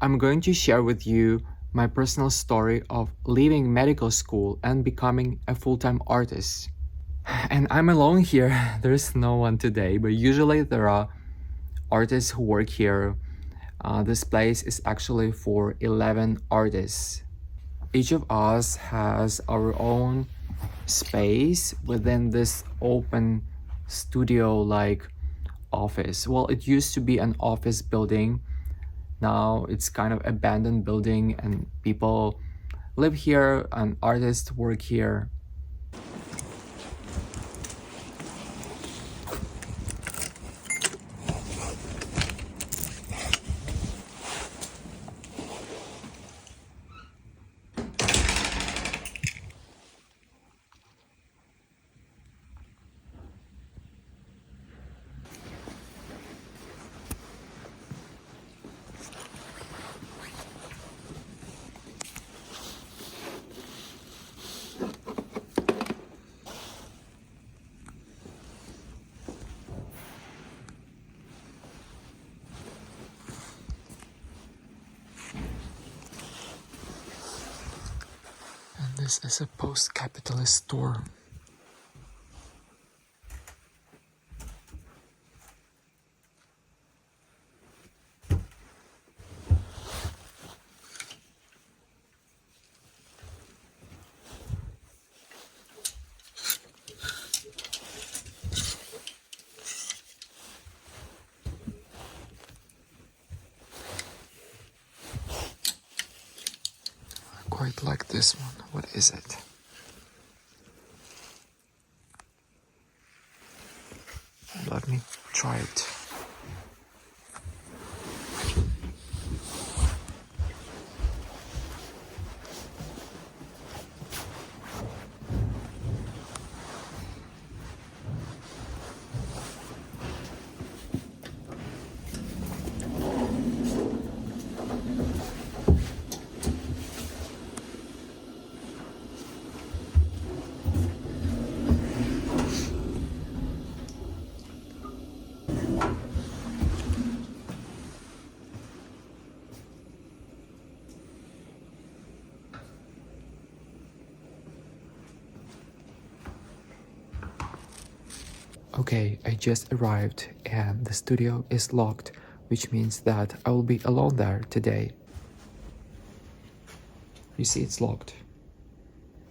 I'm going to share with you my personal story of leaving medical school and becoming a full-time artist. And I'm alone here. There's no one today, but usually there are artists who work here. This place is actually for 11 artists. Each of us has our own space within this open studio-like office. Well, it used to be an office building. Now it's kind of abandoned building and people live here and artists work here. And this is a post-capitalist store. Quite like this one. What is it? Let me try it. Okay, I just arrived and the studio is locked, which means that I will be alone there today. You see, it's locked.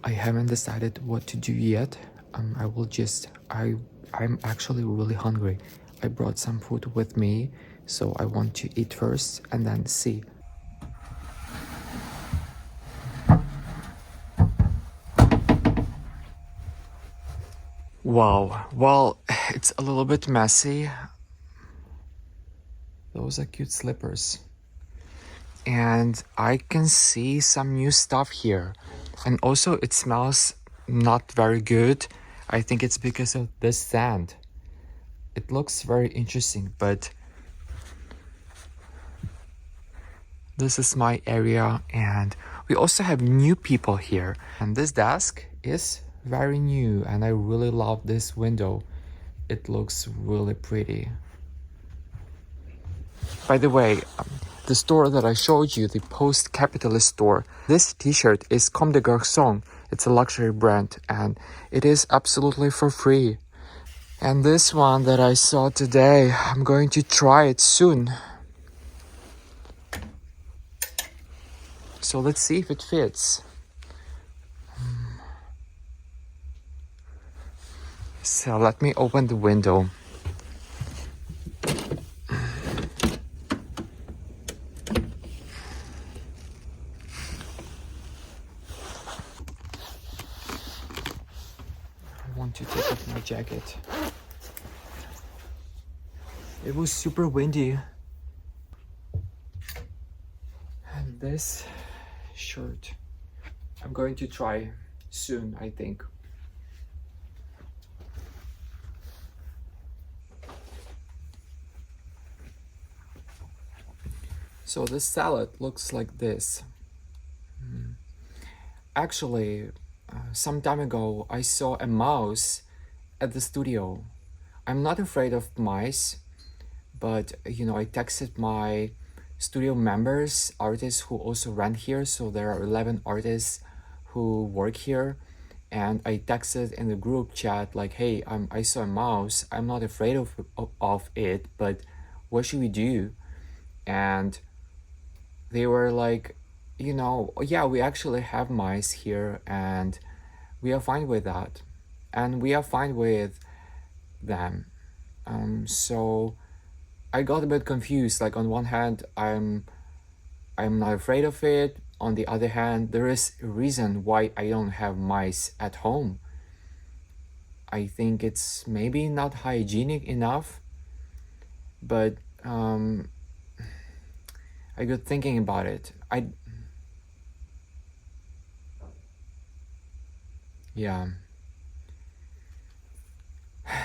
I haven't decided what to do yet. I'm actually really hungry. I brought some food with me, so I want to eat first and then see. Wow, well, it's a little bit messy. Those are cute slippers. And I can see some new stuff here. And also it smells not very good. I think it's because of this sand. It looks very interesting, but this is my area and we also have new people here. And this desk is very new and I really love this window. It looks really pretty. By the way, the store that I showed you, the post-capitalist store, this t-shirt is Comme des Garçons. It's a luxury brand and it is absolutely for free. And this one that I saw today, I'm going to try it soon. So let's see if it fits. So let me open the window. I want to take off my jacket. It was super windy. And this shirt, I'm going to try soon, I think. So this salad looks like this. Actually, some time ago, I saw a mouse at the studio. I'm not afraid of mice, but I texted my studio members, artists who also rent here. So there are 11 artists who work here. And I texted in the group chat like, hey, I saw a mouse. I'm not afraid of it, but what should we do? And they were like, yeah, we actually have mice here and we are fine with that. And we are fine with them. So I got a bit confused. Like on one hand, I'm not afraid of it. On the other hand, there is a reason why I don't have mice at home. I think it's maybe not hygienic enough, but I got thinking about it. Yeah,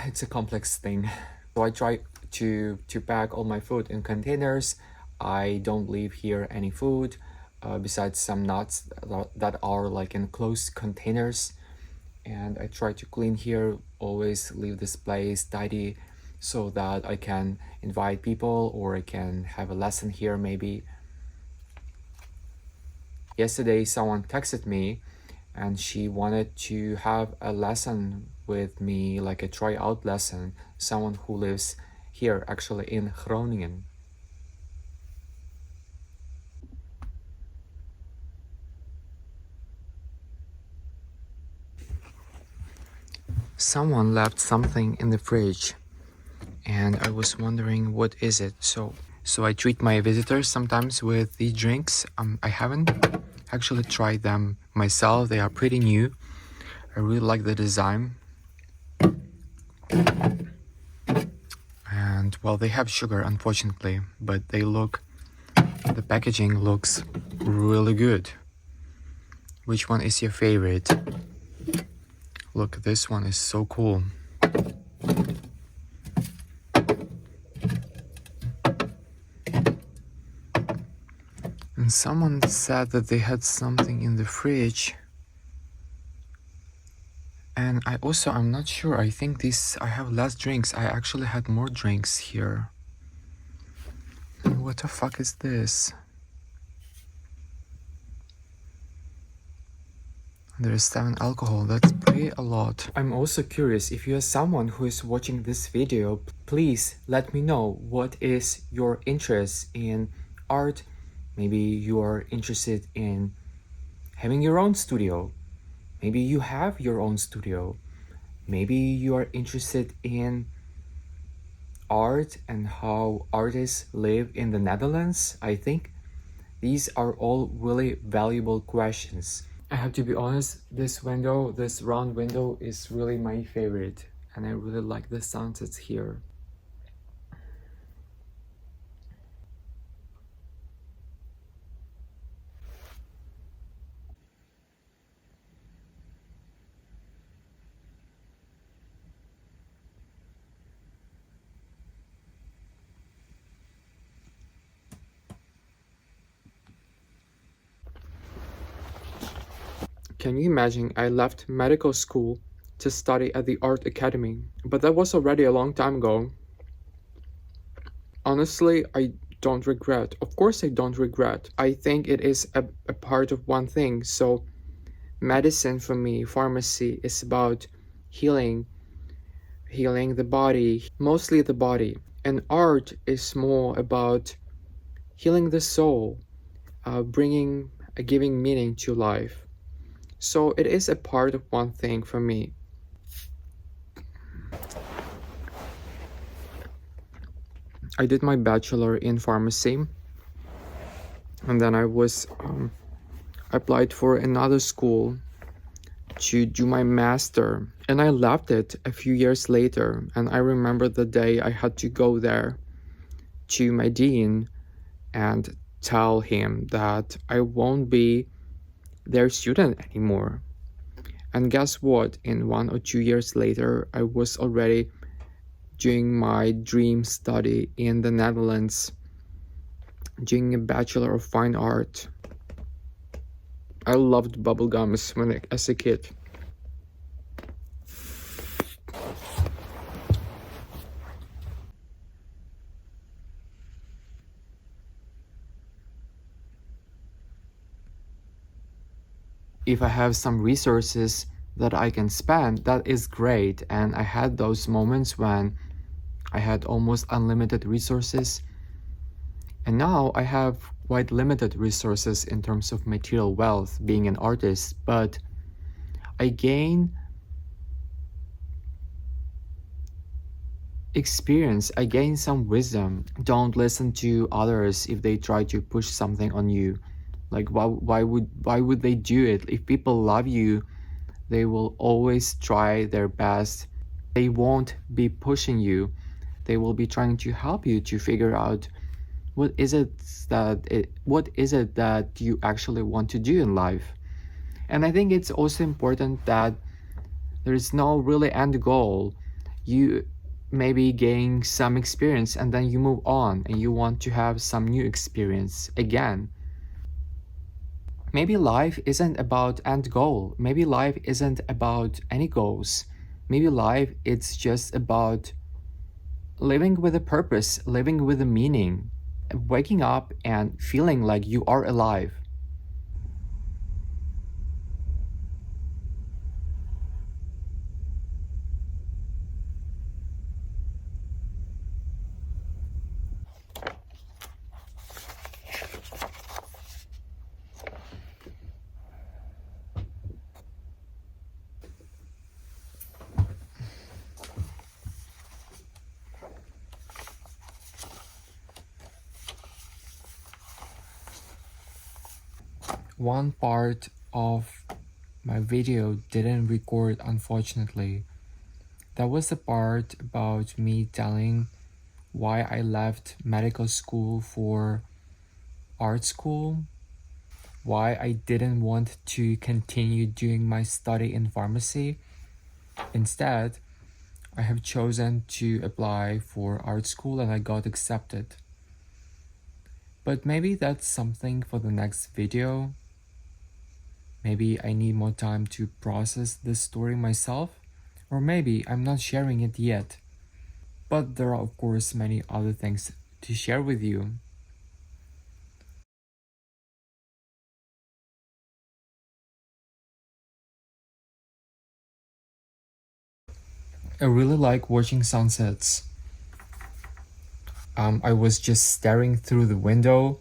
it's a complex thing. So I try to pack all my food in containers. I don't leave here any food besides some nuts that are like in closed containers. And I try to clean here, always leave this place tidy so that I can invite people or I can have a lesson here maybe. Yesterday someone texted me and she wanted to have a lesson with me, like a tryout lesson, someone who lives here actually in Groningen. Someone left something in the fridge and I was wondering what is it. So I treat my visitors sometimes with these drinks. I haven't actually tried them myself. They are pretty new. I really like the design. And well, they have sugar unfortunately, but the packaging looks really good. Which one is your favorite? Look, this one is so cool. And someone said that they had something in the fridge. And I'm not sure. I think I have less drinks. I actually had more drinks here. What the fuck is this? There is 7 alcohol. That's pretty a lot. I'm also curious, if you are someone who is watching this video, please let me know what is your interest in art. Maybe you are interested in having your own studio. Maybe you have your own studio. Maybe you are interested in art and how artists live in the Netherlands. I think these are all really valuable questions. I have to be honest, this round window is really my favorite and I really like the sunsets here. Can you imagine I left medical school to study at the art academy, but that was already a long time ago. Honestly, I don't regret. Of course I don't regret. I think it is a part of one thing. So medicine for me, pharmacy is about healing the body, mostly the body. And art is more about healing the soul, giving meaning to life. So it is a part of one thing for me. I did my bachelor in pharmacy and then I was applied for another school to do my master, and I left it a few years later. And I remember the day I had to go there to my dean and tell him that I won't be their student anymore. And guess what? In 1 or 2 years later, I was already doing my dream study in the Netherlands, doing a Bachelor of Fine Art. I loved bubblegums as a kid. If I have some resources that I can spend, that is great. And I had those moments when I had almost unlimited resources. And now I have quite limited resources in terms of material wealth being an artist, but I gain experience, I gain some wisdom. Don't listen to others if they try to push something on you. Like why would they do it? If people love you, they will always try their best. They won't be pushing you. They will be trying to help you to figure out what is it that you actually want to do in life. And I think it's also important that there is no really end goal. You maybe gain some experience and then you move on and you want to have some new experience again. Maybe life isn't about end goal. Maybe life isn't about any goals. Maybe life it's just about living with a purpose, living with a meaning, waking up and feeling like you are alive. One part of my video didn't record, unfortunately. That was the part about me telling why I left medical school for art school, why I didn't want to continue doing my study in pharmacy. Instead, I have chosen to apply for art school and I got accepted. But maybe that's something for the next video. Maybe I need more time to process this story myself, or maybe I'm not sharing it yet. But there are, of course, many other things to share with you. I really like watching sunsets. I was just staring through the window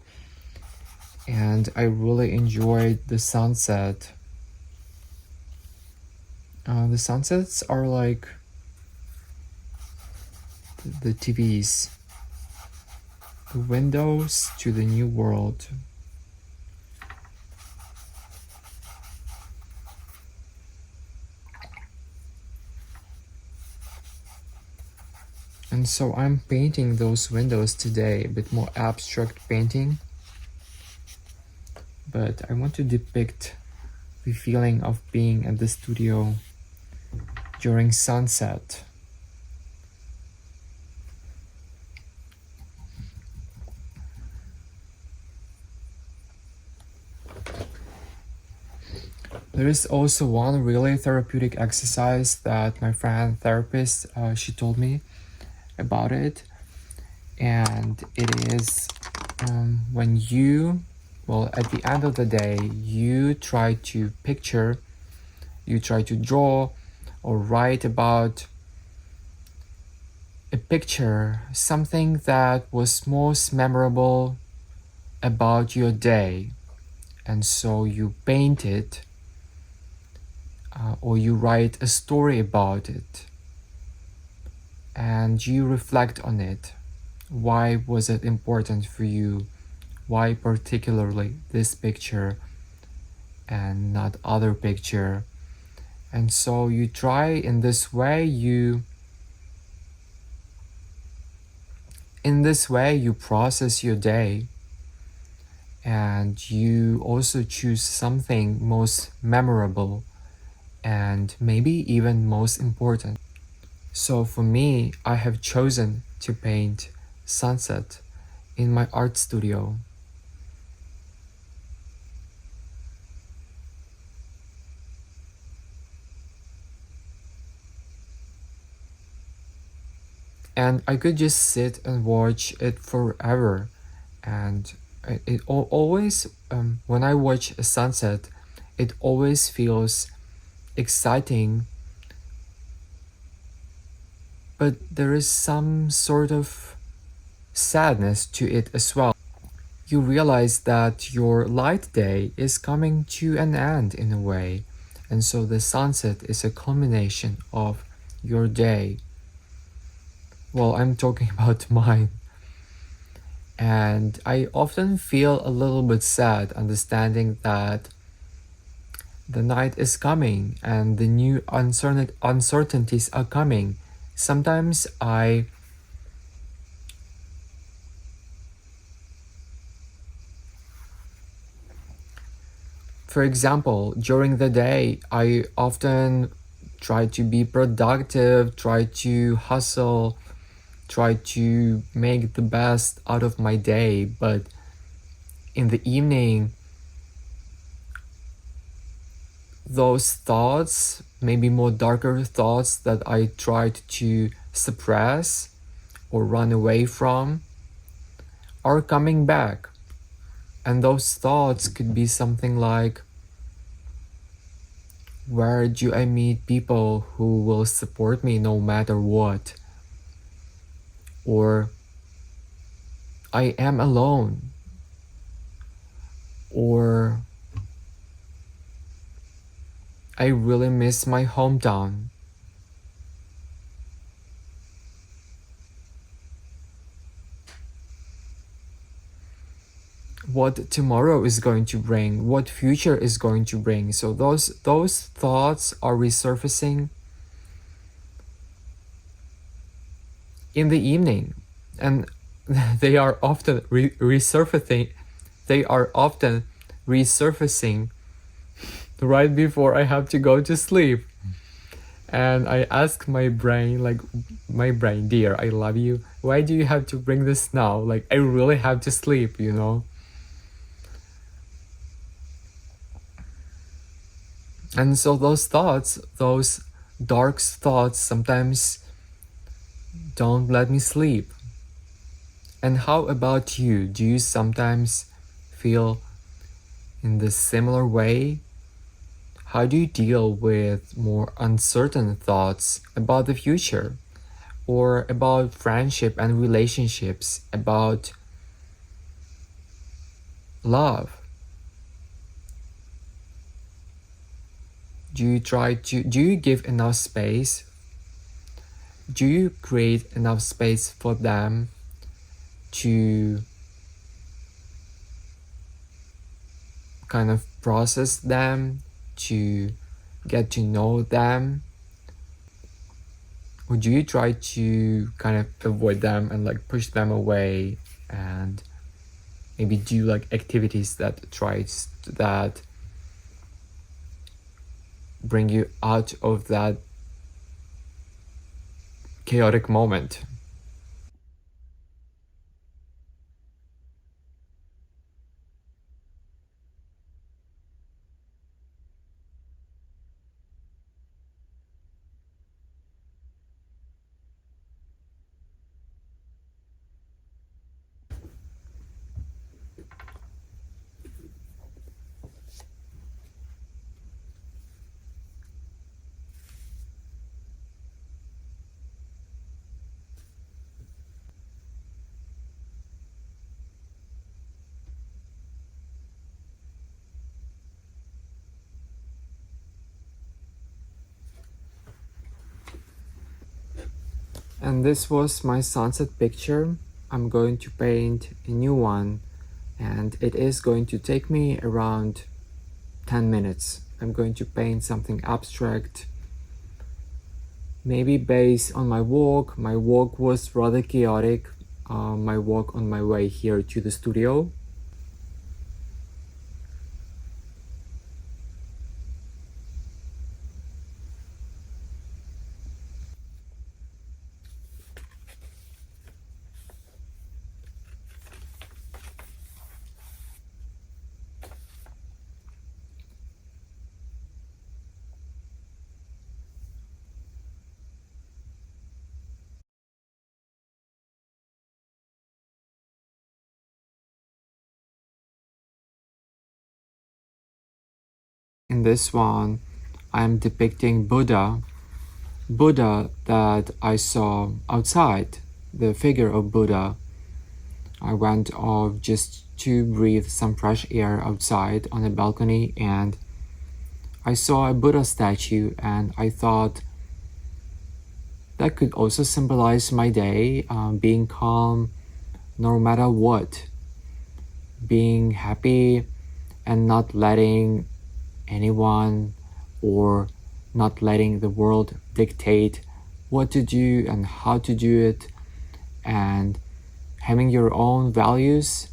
and I really enjoyed the sunset. The sunsets are like the TVs, the windows to the new world. And so I'm painting those windows today, a bit more abstract painting. But I want to depict the feeling of being at the studio during sunset. There is also one really therapeutic exercise that my friend therapist, she told me about it. And it is when you, well, at the end of the day, you try to picture, you try to draw or write about a picture, something that was most memorable about your day. And so you paint it or you write a story about it and you reflect on it. Why was it important for you? Why particularly this picture and not other picture? And so you try in this way, you process your day and you also choose something most memorable and maybe even most important. So for me, I have chosen to paint sunset in my art studio. And I could just sit and watch it forever. And it always, when I watch a sunset, it always feels exciting, but there is some sort of sadness to it as well. You realize that your light day is coming to an end in a way, and so the sunset is a culmination of your day. Well, I'm talking about mine. And I often feel a little bit sad understanding that the night is coming and the new uncertainties are coming. Sometimes for example, during the day, I often try to be productive, try to hustle, try to make the best out of my day. But in the evening, those thoughts, maybe more darker thoughts that I tried to suppress or run away from, are coming back. And those thoughts could be something like, where do I meet people who will support me no matter what? Or I am alone. Or I really miss my hometown. What tomorrow is going to bring, what future is going to bring. So those thoughts are resurfacing in the evening, and they are often resurfacing. They are often resurfacing right before I have to go to sleep. And I ask my brain, like, my brain, dear, I love you. Why do you have to bring this now? Like, I really have to sleep, you know? And so those thoughts, those dark thoughts sometimes don't let me sleep. And how about you? Do you sometimes feel in this similar way? How do you deal with more uncertain thoughts about the future or about friendship and relationships, about love? Do you give enough space? Do you create enough space for them to kind of process them, to get to know them? Or do you try to kind of avoid them and like push them away and maybe do like activities that bring you out of that chaotic moment? And this was my sunset picture. I'm going to paint a new one, and it is going to take me around 10 minutes. I'm going to paint something abstract, maybe based on my walk. My walk was rather chaotic, my walk on my way here to the studio. In this one, I'm depicting Buddha that I saw outside, the figure of Buddha. I went off just to breathe some fresh air outside on a balcony, and I saw a Buddha statue, and I thought that could also symbolize my day, being calm no matter what, being happy and not letting anyone or not letting the world dictate what to do and how to do it, and having your own values.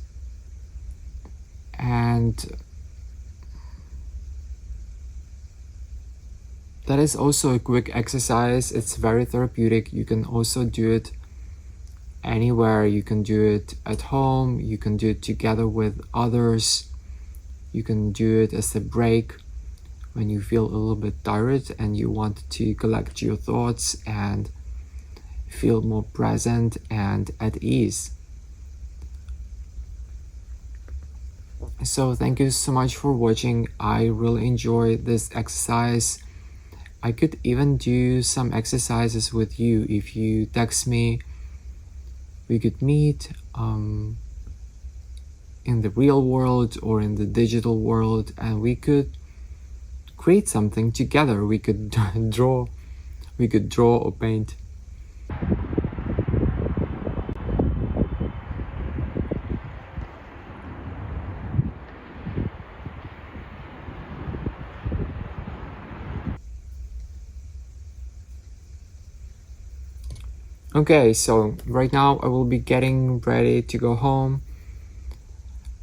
And that is also a quick exercise. It's very therapeutic. You can also do it anywhere. You can do it at home, you can do it together with others, you can do it as a break when you feel a little bit tired and you want to collect your thoughts and feel more present and at ease. So thank you so much for watching. I really enjoyed this exercise. I could even do some exercises with you. If you text me, we could meet in the real world or in the digital world, and we could create something together. We could draw or paint. Okay, so right now I will be getting ready to go home.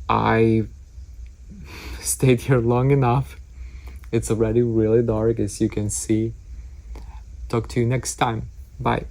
I stayed here long enough. It's already really dark, as you can see. Talk to you next time. Bye.